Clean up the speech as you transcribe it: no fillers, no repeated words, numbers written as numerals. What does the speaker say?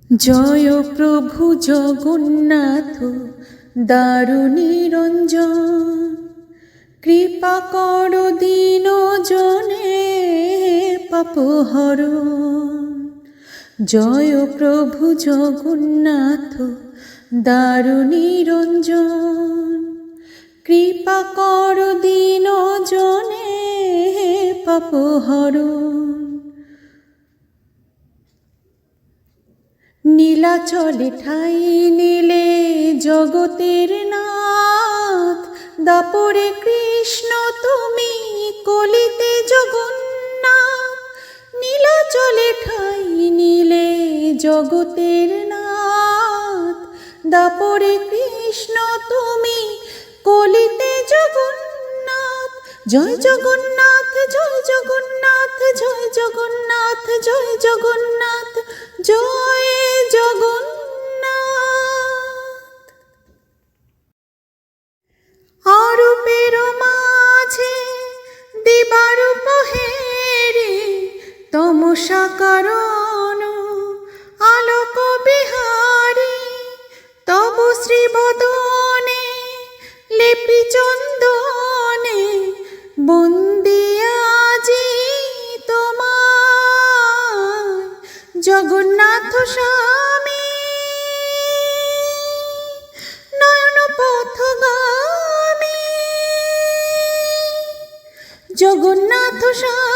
জয় প্রভু জগন্নাথ দারুনিরঞ্জন, কৃপা কর দীন জনে পাপহরণ। জয় প্রভু জগন্নাথ দারুনিরঞ্জন, কৃপা কর দীন জনে পাপহরণ। নীলাচলে ঠাই নিলে জগতের নাথ, দাপরে কৃষ্ণ তুমি কলিতে জগন্নাথ। নীলাচলে ঠাই নিলে জগতের নাথ, দাপরে কৃষ্ণ তুমি কলিতে জগন্নাথ। জয় জগন্নাথ জয় জগন্নাথ জয় জগন্নাথ জয় জগন্নাথ জয় জগন্নাথ। অরূপের মাঝে দিবারূপ হেরি, তমসা কারণ আলোক বিহারী। তবু শ্রীবদনে লেপি চন্দনে, বন্দিয়াজি তোমায় জগন্নাথ স্বামী। নয়ন পথগামী জগন্নাথ স্বামী।